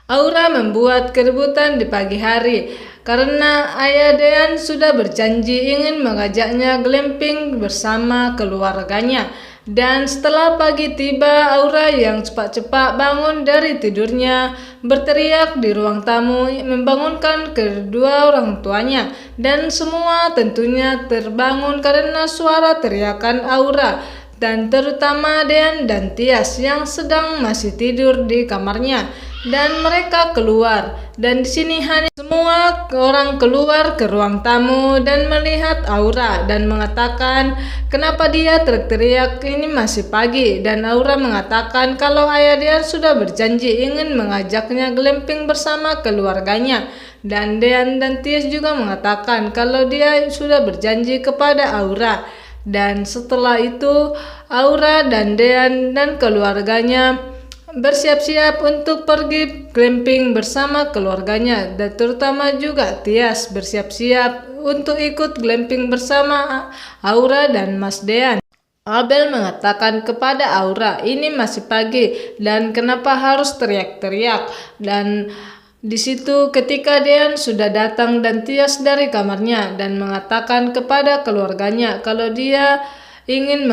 Aura membuat keributan di pagi hari karena ayah Dean sudah berjanji ingin mengajaknya glamping bersama keluarganya. Dan setelah pagi tiba, Aura yang cepat-cepat bangun dari tidurnya berteriak di ruang tamu membangunkan kedua orang tuanya. Dan semua tentunya terbangun karena suara teriakan Aura, dan terutama Dean dan Tias yang sedang masih tidur di kamarnya. Dan mereka keluar, dan di sini Hani semua orang keluar ke ruang tamu dan melihat Aura dan mengatakan kenapa dia teriak-teriak, ini masih pagi. Dan Aura mengatakan kalau ayah dia sudah berjanji ingin mengajaknya glamping bersama keluarganya. Dan Dean dan Tias juga mengatakan kalau dia sudah berjanji kepada Aura. Dan setelah itu Aura dan Dean dan keluarganya bersiap-siap untuk pergi glamping bersama keluarganya, dan terutama juga Tias bersiap-siap untuk ikut glamping bersama Aura dan Mas Dean. Abel mengatakan kepada Aura, ini masih pagi dan kenapa harus teriak-teriak. Dan di situ ketika Dean sudah datang dan Tias dari kamarnya dan mengatakan kepada keluarganya kalau dia ingin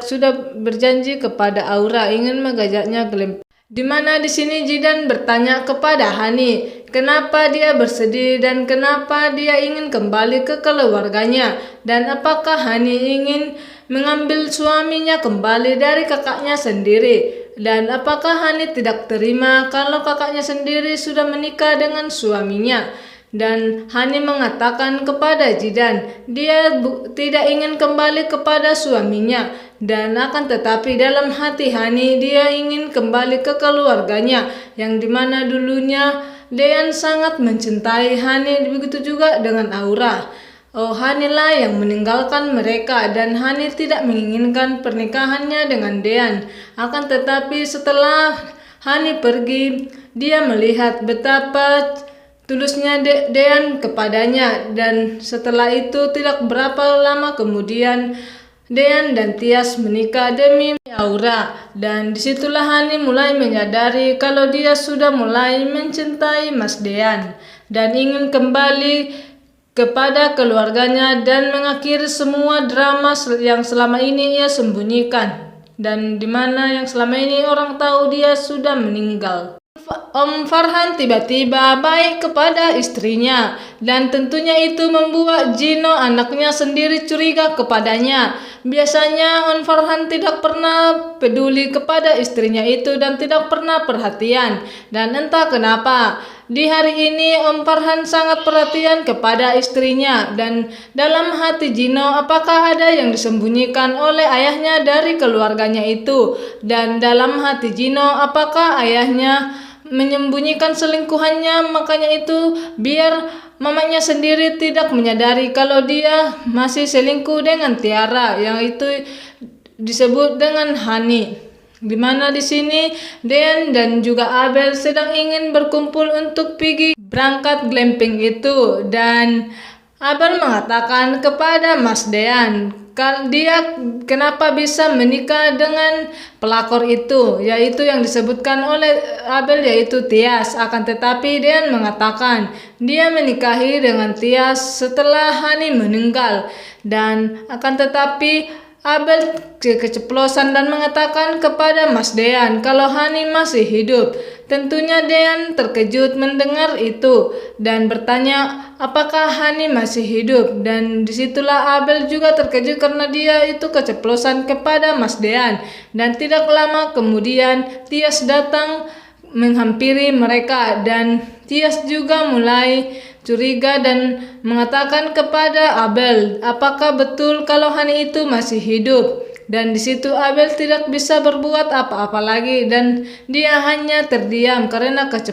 sudah berjanji kepada Aura ingin mengajaknya glamping. Di mana di sini Jidan bertanya kepada Hani kenapa dia bersedih dan kenapa dia ingin kembali ke keluarganya, dan apakah Hani ingin mengambil suaminya kembali dari kakaknya sendiri, dan apakah Hani tidak terima kalau kakaknya sendiri sudah menikah dengan suaminya. Dan Hani mengatakan kepada Jidan dia tidak ingin kembali kepada suaminya, dan akan tetapi dalam hati Hani dia ingin kembali ke keluarganya yang dimana dulunya Dean sangat mencintai Hani, begitu juga dengan Aura. Oh, Hani lah yang meninggalkan mereka dan Hani tidak menginginkan pernikahannya dengan Dean. Akan tetapi setelah Hani pergi, dia melihat betapa tulusnya Dean kepadanya, dan setelah itu tidak berapa lama kemudian Dean dan Tias menikah demi Aura. Dan disitulah Hani mulai menyadari kalau dia sudah mulai mencintai Mas Dean dan ingin kembali kepada keluarganya dan mengakhiri semua drama yang selama ini ia sembunyikan, dan dimana yang selama ini orang tahu dia sudah meninggal. Om Farhan tiba-tiba baik kepada istrinya, dan tentunya itu membuat Gino anaknya sendiri curiga kepadanya. Biasanya Om Farhan tidak pernah peduli kepada istrinya itu dan tidak pernah perhatian, dan entah kenapa di hari ini Om Farhan sangat perhatian kepada istrinya. Dan dalam hati Gino, apakah ada yang disembunyikan oleh ayahnya dari keluarganya itu? Dan dalam hati Gino, apakah ayahnya menyembunyikan selingkuhannya, makanya itu biar mamanya sendiri tidak menyadari kalau dia masih selingkuh dengan Tiara, yang itu disebut dengan Hani. Dimana di sini Dean dan juga Abel sedang ingin berkumpul untuk pergi berangkat glamping itu, dan Abel mengatakan kepada Mas Dean dia kenapa bisa menikah dengan pelakor itu, yaitu yang disebutkan oleh Abel yaitu Tias. Akan tetapi Dean mengatakan dia menikahi dengan Tias setelah Hani meninggal, dan akan tetapi Abel keceplosan dan mengatakan kepada Mas Dean kalau Hani masih hidup. Tentunya Dean terkejut mendengar itu dan bertanya apakah Hani masih hidup, dan disitulah Abel juga terkejut karena dia itu keceplosan kepada Mas Dean. Dan tidak lama kemudian Tias datang menghampiri mereka, dan Tias juga mulai curiga dan mengatakan kepada Abel apakah betul kalau Hani itu masih hidup. Dan di situ Abel tidak bisa berbuat apa-apa lagi dan dia hanya terdiam karena kecepatan.